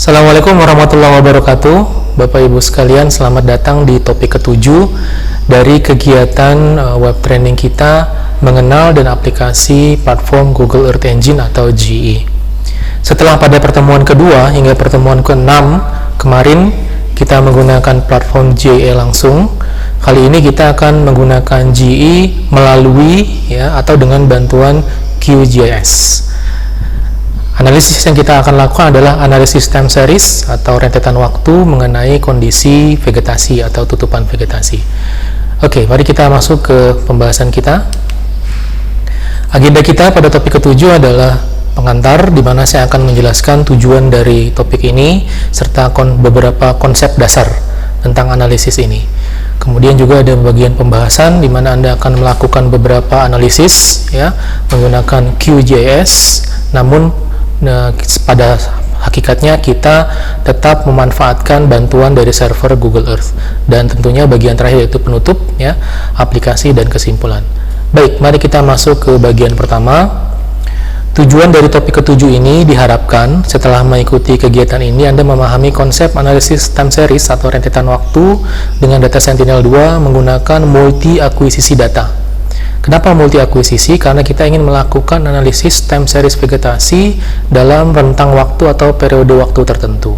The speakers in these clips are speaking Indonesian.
Assalamualaikum warahmatullahi wabarakatuh. Bapak Ibu sekalian, selamat datang di topik ke-7 dari kegiatan web training kita mengenal dan aplikasi platform Google Earth Engine atau GE. Setelah pada pertemuan kedua hingga pertemuan ke-6 kemarin kita menggunakan platform GE langsung, kali ini kita akan menggunakan GE melalui atau dengan bantuan QGIS. Analisis yang kita akan lakukan adalah analisis time series atau rentetan waktu mengenai kondisi vegetasi atau tutupan vegetasi. Oke, mari kita masuk ke pembahasan kita. Agenda kita pada topik ke-7 adalah pengantar, di mana saya akan menjelaskan tujuan dari topik ini serta beberapa konsep dasar tentang analisis ini. Kemudian juga ada bagian pembahasan di mana Anda akan melakukan beberapa analisis menggunakan QGIS, namun pada hakikatnya kita tetap memanfaatkan bantuan dari server Google Earth, dan tentunya bagian terakhir yaitu penutup aplikasi dan kesimpulan. Baik, mari kita masuk ke bagian pertama. Tujuan dari topik ke-7 ini diharapkan setelah mengikuti kegiatan ini Anda memahami konsep analisis time series atau rentetan waktu dengan data Sentinel-2 menggunakan multi akuisisi data. Kenapa multi akuisisi? Karena kita ingin melakukan analisis time series vegetasi dalam rentang waktu atau periode waktu tertentu.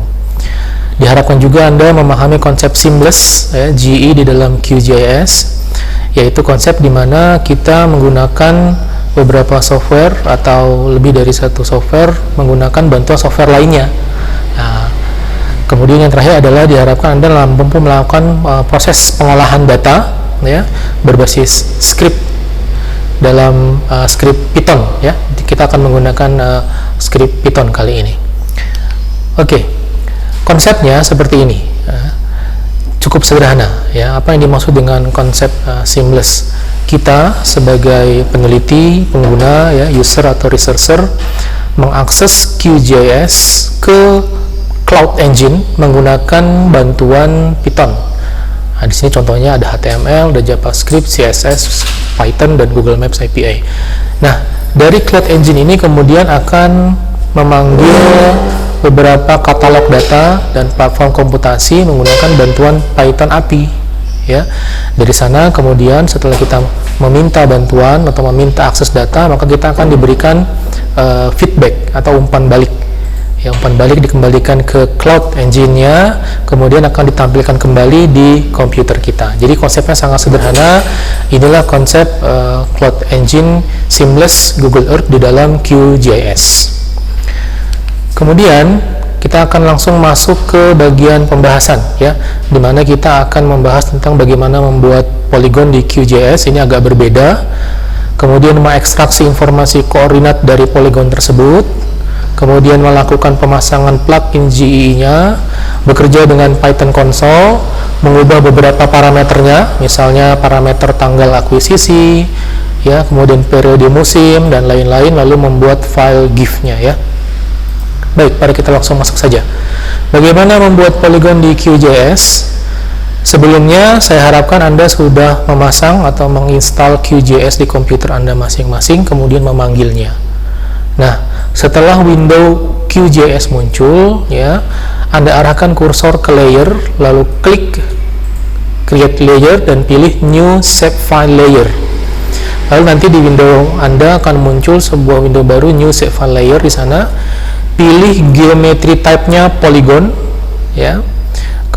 Diharapkan juga Anda memahami konsep seamless GE di dalam QGIS, yaitu konsep di mana kita menggunakan beberapa software atau lebih dari satu software menggunakan bantuan software lainnya. Nah, kemudian yang terakhir adalah diharapkan Anda mampu melakukan proses pengolahan data berbasis script dalam script Python kita akan menggunakan script Python kali ini. Oke, konsepnya seperti ini, cukup sederhana apa yang dimaksud dengan konsep seamless. Kita sebagai peneliti, pengguna user atau researcher mengakses QGIS ke Cloud Engine menggunakan bantuan Python. Nah, di sini contohnya ada HTML, ada JavaScript, CSS, Python, dan Google Maps API. Nah, dari Cloud Engine ini kemudian akan memanggil beberapa katalog data dan platform komputasi menggunakan bantuan Python API. Dari sana kemudian setelah kita meminta bantuan atau meminta akses data, maka kita akan diberikan feedback atau umpan balik. Umpan balik dikembalikan ke Cloud Engine-nya, kemudian akan ditampilkan kembali di komputer kita. Jadi konsepnya sangat sederhana. Inilah konsep Cloud Engine Seamless Google Earth di dalam QGIS. Kemudian kita akan langsung masuk ke bagian pembahasan di mana kita akan membahas tentang bagaimana membuat poligon di QGIS. Ini agak berbeda. Kemudian mengekstraksi informasi koordinat dari poligon tersebut, kemudian melakukan pemasangan plugin GE-nya, bekerja dengan Python console, mengubah beberapa parameternya, misalnya parameter tanggal akuisisi, kemudian periode musim dan lain-lain, lalu membuat file GIF-nya Baik, mari kita langsung masuk saja. Bagaimana membuat poligon di QGIS? Sebelumnya saya harapkan Anda sudah memasang atau menginstal QGIS di komputer Anda masing-masing, kemudian memanggilnya. Nah, setelah window QGIS muncul, Anda arahkan kursor ke layer, lalu klik create layer dan pilih new shapefile layer. Lalu nanti di window Anda akan muncul sebuah window baru, new shapefile layer. Di sana pilih geometry type-nya polygon,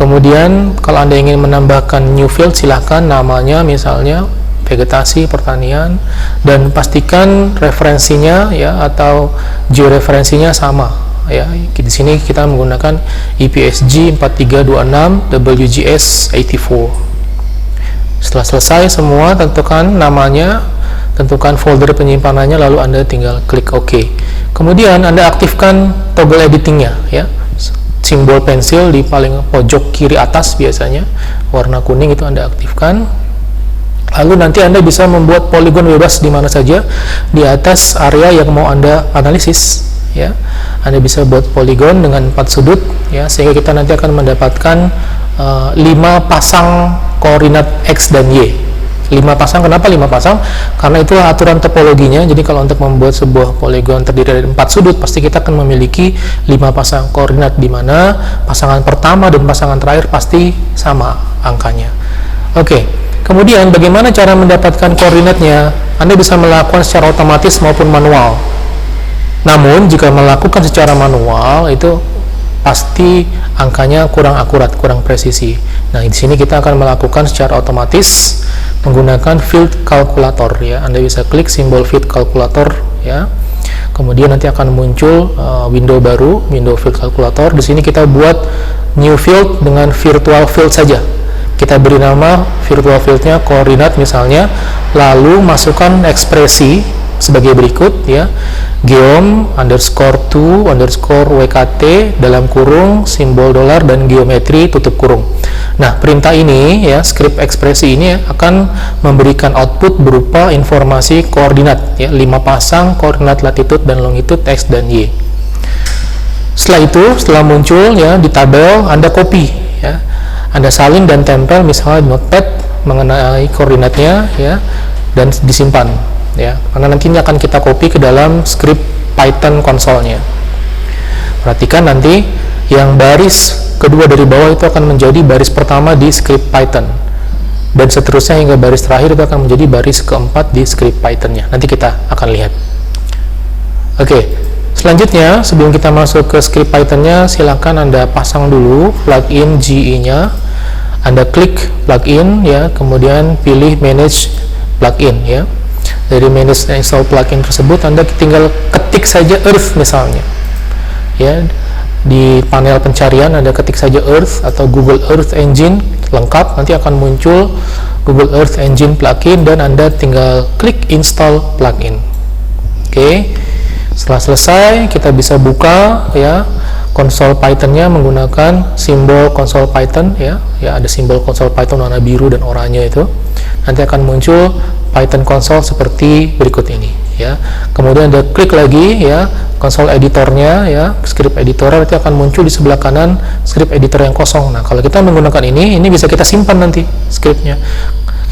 Kemudian kalau Anda ingin menambahkan new field, silahkan namanya misalnya vegetasi, pertanian, dan pastikan referensinya atau georeferensinya sama. Di sini kita menggunakan EPSG 4326 WGS 84. Setelah selesai semua, tentukan namanya, tentukan folder penyimpanannya, lalu Anda tinggal klik OK. Kemudian Anda aktifkan toggle editingnya, simbol pensil di paling pojok kiri atas biasanya warna kuning itu Anda aktifkan. Lalu nanti Anda bisa membuat poligon bebas di mana saja di atas area yang mau Anda analisis. Anda bisa buat poligon dengan 4 sudut, sehingga kita nanti akan mendapatkan 5 pasang koordinat X dan Y. 5 pasang. Kenapa 5 pasang? Karena itu aturan topologinya. Jadi kalau untuk membuat sebuah poligon terdiri dari 4 sudut, pasti kita akan memiliki 5 pasang koordinat, di mana pasangan pertama dan pasangan terakhir pasti sama angkanya. Oke, kemudian bagaimana cara mendapatkan koordinatnya? Anda bisa melakukan secara otomatis maupun manual. Namun jika melakukan secara manual itu pasti angkanya kurang akurat, kurang presisi. Nah, di sini kita akan melakukan secara otomatis menggunakan field calculator ya. Anda bisa klik simbol field calculator ya. Kemudian nanti akan muncul window baru, window field calculator. Di sini kita buat new field dengan virtual field saja. Kita beri nama virtual fieldnya koordinat misalnya, lalu masukkan ekspresi sebagai berikut ya, geom_2_wkt dalam kurung simbol dolar dan geometri tutup kurung. Nah, perintah ini ya, script ekspresi ini akan memberikan output berupa informasi koordinat ya, 5 pasang koordinat latitude dan longitude x dan y. Setelah itu, setelah muncul ya di tabel, Anda copy ya, Anda salin dan tempel misalnya di notepad mengenai koordinatnya ya, dan disimpan ya, karena nantinya akan kita copy ke dalam script Python konsolnya. Perhatikan nanti yang baris kedua dari bawah itu akan menjadi baris pertama di script Python, dan seterusnya hingga baris terakhir itu akan menjadi baris keempat di script Pythonnya. Nanti kita akan lihat. Oke, selanjutnya sebelum kita masuk ke script Pythonnya, silakan Anda pasang dulu plugin GE-nya. Anda klik plugin ya, kemudian pilih manage plugin ya. Dari manage install plugin tersebut Anda tinggal ketik saja Earth misalnya ya, di panel pencarian Anda ketik saja Earth atau Google Earth Engine lengkap, nanti akan muncul Google Earth Engine plugin dan Anda tinggal klik install plugin. Oke, setelah selesai kita bisa buka ya konsol Pythonnya menggunakan simbol konsol Python ya, ada simbol konsol Python warna biru dan oranye itu. Nanti akan muncul Python console seperti berikut ini ya. Kemudian Anda klik lagi ya konsol editornya ya, script editor, nanti akan muncul di sebelah kanan script editor yang kosong. Nah, kalau kita menggunakan ini bisa kita simpan nanti scriptnya.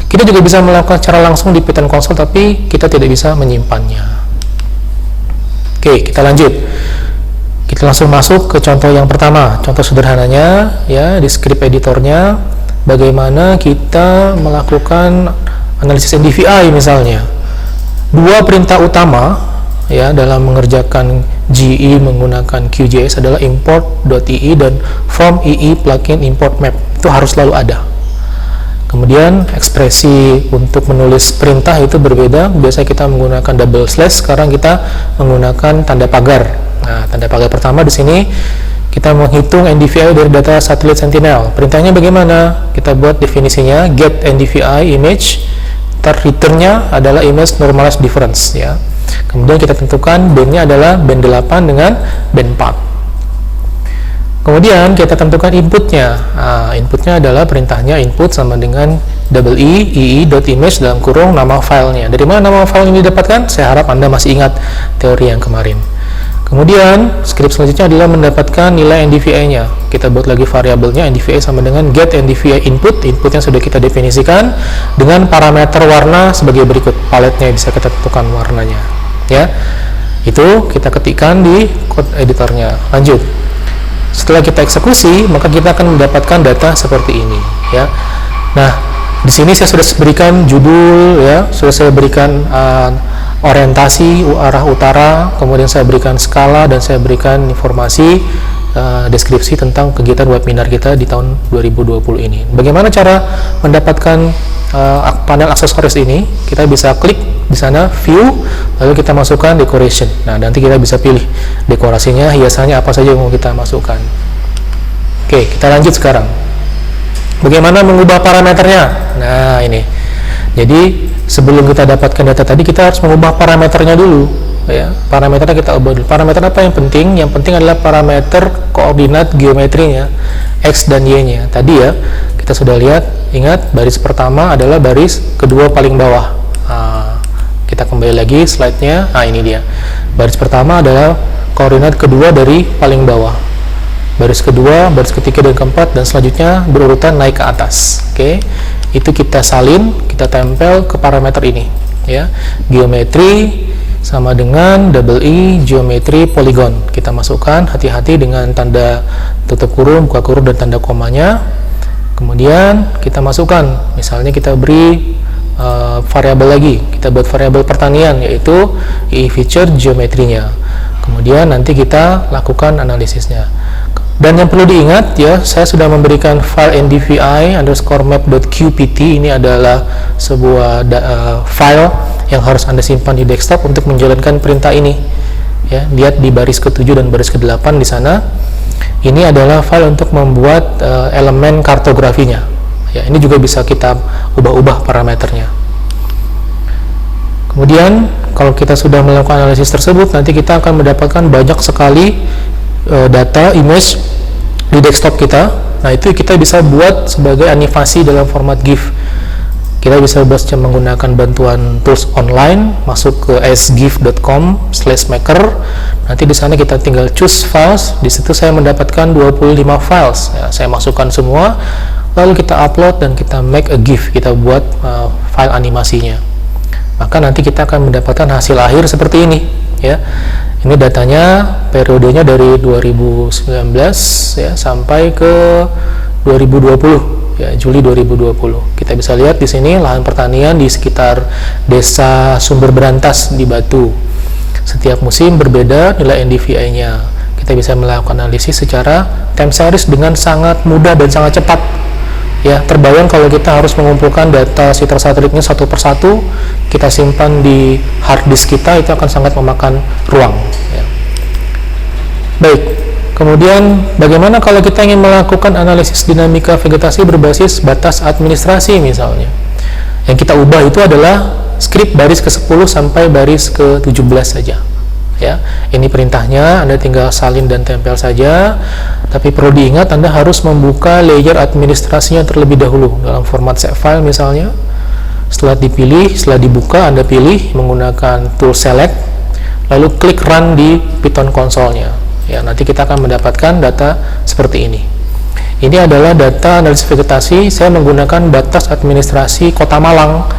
Kita juga bisa melakukan secara langsung di Python console, tapi kita tidak bisa menyimpannya. Oke, kita lanjut. Kita langsung masuk ke contoh yang pertama. Contoh sederhananya ya, di script editornya bagaimana kita melakukan analisis NDVI misalnya. Dua perintah utama ya dalam mengerjakan GE menggunakan QGIS adalah import.ii dan from.ii plugin import map. Itu harus selalu ada. Kemudian ekspresi untuk menulis perintah itu berbeda. Biasanya kita menggunakan double slash, sekarang kita menggunakan tanda pagar. Nah, tanda pagar pertama di sini kita menghitung NDVI dari data satelit Sentinel. Perintahnya bagaimana? Kita buat definisinya get NDVI image, returnnya adalah image normalized difference ya. Kemudian kita tentukan bandnya adalah band 8 dengan band 4. Kemudian kita tentukan inputnya. Nah, inputnya adalah perintahnya input sama dengan ii.image dalam kurung nama filenya. Dari mana nama file ini didapatkan? Saya harap Anda masih ingat teori yang kemarin. Kemudian script selanjutnya adalah mendapatkan nilai NDVI-nya. Kita buat lagi variabelnya NDVI sama dengan get NDVI input. Input yang sudah kita definisikan dengan parameter warna sebagai berikut. Paletnya bisa kita tentukan warnanya. Ya, itu kita ketikkan di code editornya. Lanjut. Setelah kita eksekusi, maka kita akan mendapatkan data seperti ini. Ya. Nah, di sini saya sudah berikan judul, ya, sudah saya berikan orientasi arah utara, kemudian saya berikan skala dan saya berikan informasi deskripsi tentang kegiatan webinar kita di tahun 2020 ini. Bagaimana cara mendapatkan panel aksesoris ini? Kita bisa klik di sana view, lalu kita masukkan decoration. Nah, nanti kita bisa pilih dekorasinya, hiasannya apa saja yang mau kita masukkan. Oke, kita lanjut sekarang. Bagaimana mengubah parameternya? Nah, ini. Jadi sebelum kita dapatkan data tadi, kita harus mengubah parameternya dulu. Ya, parameternya kita ubah dulu. Parameter apa yang penting? Yang penting adalah parameter koordinat geometrinya, x dan y-nya. Tadi ya, kita sudah lihat. Ingat, baris pertama adalah baris kedua paling bawah. Kita kembali lagi slide-nya. Nah, ini dia. Baris pertama adalah koordinat kedua dari paling bawah. baris kedua, baris ketiga dan keempat, dan selanjutnya berurutan naik ke atas. Oke, itu kita salin, kita tempel ke parameter ini, ya. Geometri sama dengan geometri poligon. Kita masukkan, hati-hati dengan tanda tutup kurung, buka kurung, dan tanda komanya. Kemudian kita masukkan, misalnya kita beri variabel lagi, kita buat variabel pertanian, yaitu feature geometrinya. Kemudian nanti kita lakukan analisisnya. Dan yang perlu diingat, ya, saya sudah memberikan file ndvi_map.qpt. Ini adalah sebuah file yang harus Anda simpan di desktop untuk menjalankan perintah ini. Ya, lihat di baris ke-7 dan baris ke-8 di sana. Ini adalah file untuk membuat elemen kartografinya. Ya, ini juga bisa kita ubah-ubah parameternya. Kemudian, kalau kita sudah melakukan analisis tersebut, nanti kita akan mendapatkan banyak sekali data image di desktop kita. Nah, itu kita bisa buat sebagai animasi dalam format GIF. Kita bisa menggunakan bantuan tools online, masuk ke sgif.com/maker. Nanti di sana kita tinggal choose files. Di situ saya mendapatkan 25 files. Ya, saya masukkan semua, lalu kita upload dan kita make a GIF. Kita buat file animasinya. Maka nanti kita akan mendapatkan hasil akhir seperti ini, ya. Ini datanya, periodenya dari 2019 ya sampai ke 2020, ya, Juli 2020. Kita bisa lihat di sini lahan pertanian di sekitar Desa Sumber Berantas di Batu. Setiap musim berbeda nilai NDVI-nya. Kita bisa melakukan analisis secara time series dengan sangat mudah dan sangat cepat. Ya, terbayang kalau kita harus mengumpulkan data sitar satelitnya satu persatu, kita simpan di hard disk kita, itu akan sangat memakan ruang. Ya. Baik, kemudian bagaimana kalau kita ingin melakukan analisis dinamika vegetasi berbasis batas administrasi misalnya? Yang kita ubah itu adalah script baris ke-10 sampai baris ke-17 saja. Ya, ini perintahnya, Anda tinggal salin dan tempel saja. Tapi perlu diingat, Anda harus membuka layer administrasinya terlebih dahulu dalam format save file misalnya. Setelah dipilih, setelah dibuka, Anda pilih menggunakan tool select, lalu klik run di Python console-nya. Ya, nanti kita akan mendapatkan data seperti ini. Ini adalah data analisis vegetasi. Saya menggunakan batas administrasi Kota Malang.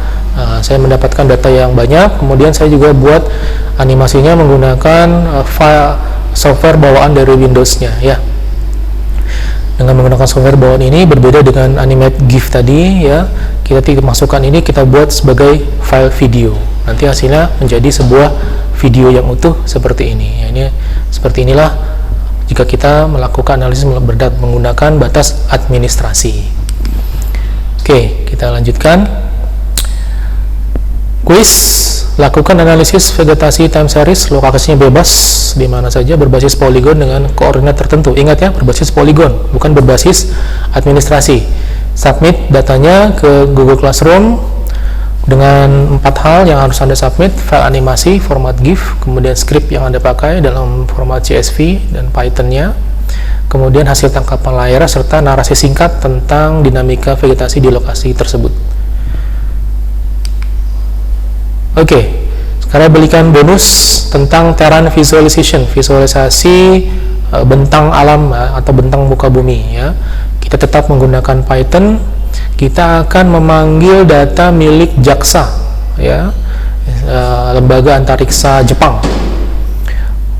Saya mendapatkan data yang banyak. Kemudian saya juga buat animasinya menggunakan file software bawaan dari Windows-nya, ya. Dengan menggunakan software bawaan ini berbeda dengan animate GIF tadi, ya. Kita masukkan ini, kita buat sebagai file video. Nanti hasilnya menjadi sebuah video yang utuh seperti ini. Ya, ini seperti inilah jika kita melakukan analisis menggunakan batas administrasi. Oke, kita lanjutkan. Quiz, lakukan analisis vegetasi time series, lokasinya bebas di mana saja, berbasis poligon dengan koordinat tertentu. Ingat ya, berbasis poligon, bukan berbasis administrasi. Submit datanya ke Google Classroom dengan 4 hal yang harus Anda submit: file animasi, format GIF, kemudian script yang Anda pakai dalam format CSV dan Python-nya, kemudian hasil tangkapan layar serta narasi singkat tentang dinamika vegetasi di lokasi tersebut. Oke, sekarang berikan bonus tentang terrain visualization, visualisasi bentang alam atau bentang muka bumi, ya. Kita tetap menggunakan Python. Kita akan memanggil data milik JAXA, ya, lembaga antariksa Jepang.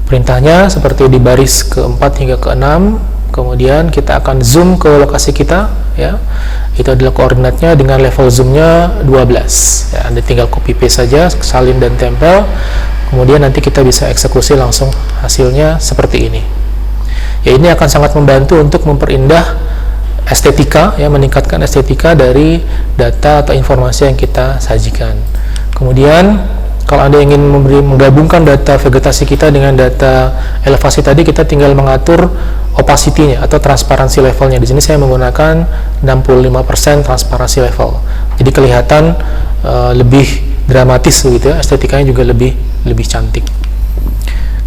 Perintahnya seperti di baris ke-4 hingga ke-6. Kemudian kita akan zoom ke lokasi kita, ya. Itu adalah koordinatnya dengan level zoomnya 12. Ya, Anda tinggal copy paste saja, salin dan tempel. Kemudian nanti kita bisa eksekusi langsung hasilnya seperti ini. Ya, ini akan sangat membantu untuk memperindah estetika, ya, meningkatkan estetika dari data atau informasi yang kita sajikan. Kemudian kalau Anda ingin menggabungkan data vegetasi kita dengan data elevasi tadi, kita tinggal mengatur opacity-nya atau transparansi levelnya. Di sini saya menggunakan 65% transparansi level. Jadi kelihatan lebih dramatis begitu, ya. Estetikanya juga lebih cantik.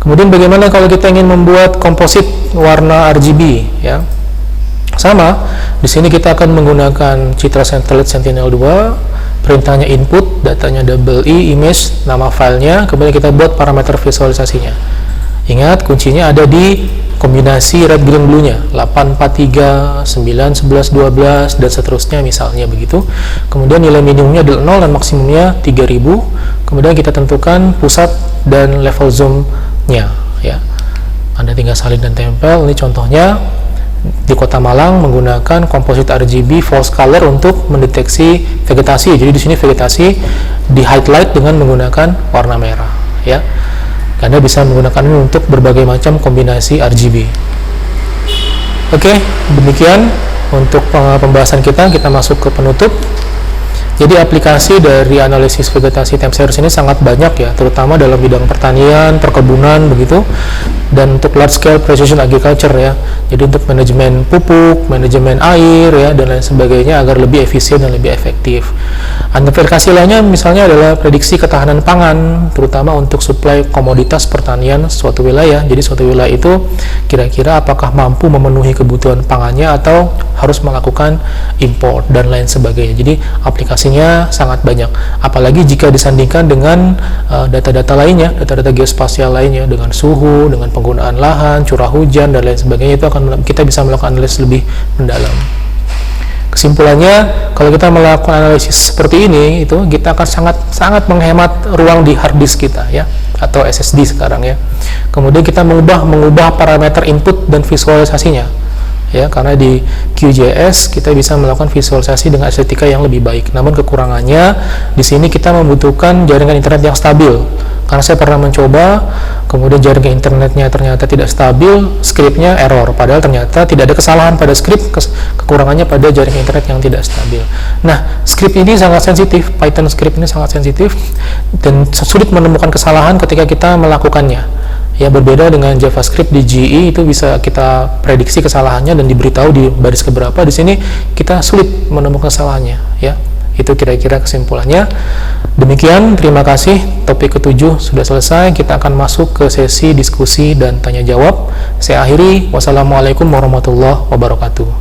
Kemudian bagaimana kalau kita ingin membuat komposit warna RGB, ya? Sama, di sini kita akan menggunakan Citra Satellite Sentinel-2. Perintahnya input, datanya .e, image, nama filenya, kemudian kita buat parameter visualisasinya. Ingat, kuncinya ada di kombinasi red, green, blue-nya 8, 4, 3, 9, 11, 12 dan seterusnya misalnya begitu. Kemudian nilai minimumnya adalah 0 dan maksimumnya 3000. Kemudian kita tentukan pusat dan level zoom-nya ya. Anda tinggal salin dan tempel. Ini contohnya di Kota Malang menggunakan komposit RGB false color untuk mendeteksi vegetasi. Jadi di sini vegetasi di highlight dengan menggunakan warna merah ya. Anda bisa menggunakan ini untuk berbagai macam kombinasi RGB. Oke, demikian untuk pembahasan kita masuk ke penutup. Jadi aplikasi dari analisis vegetasi time series ini sangat banyak ya, terutama dalam bidang pertanian, perkebunan begitu, dan untuk large scale precision agriculture ya. Jadi untuk manajemen pupuk, manajemen air ya, dan lain sebagainya agar lebih efisien dan lebih efektif. Aplikasi lainnya misalnya adalah prediksi ketahanan pangan, terutama untuk suplai komoditas pertanian suatu wilayah. Jadi suatu wilayah itu kira-kira apakah mampu memenuhi kebutuhan pangannya atau harus melakukan impor dan lain sebagainya. Jadi aplikasinya sangat banyak, apalagi jika disandingkan dengan data-data lainnya, data-data geospasial lainnya, dengan suhu, dengan penggunaan lahan, curah hujan dan lain sebagainya. Itu akan kita bisa melakukan analisis lebih mendalam. Kesimpulannya, kalau kita melakukan analisis seperti ini, itu kita akan sangat menghemat ruang di hard disk kita ya, atau SSD sekarang ya. Kemudian kita mengubah parameter input dan visualisasinya ya, karena di QGIS kita bisa melakukan visualisasi dengan estetika yang lebih baik. Namun kekurangannya di sini kita membutuhkan jaringan internet yang stabil. Karena saya pernah mencoba, kemudian jaringan internetnya ternyata tidak stabil, skripnya error, padahal ternyata tidak ada kesalahan pada skrip, kekurangannya pada jaringan internet yang tidak stabil. Nah, skrip ini sangat sensitif, Python skrip ini sangat sensitif, dan sulit menemukan kesalahan ketika kita melakukannya. Ya, berbeda dengan JavaScript di GE, itu bisa kita prediksi kesalahannya dan diberitahu di baris keberapa. Di sini kita sulit menemukan kesalahannya ya. Itu kira-kira kesimpulannya. Demikian, terima kasih. Topik ke-7 sudah selesai. Kita akan masuk ke sesi diskusi dan tanya jawab. Saya akhiri. Wassalamualaikum warahmatullahi wabarakatuh.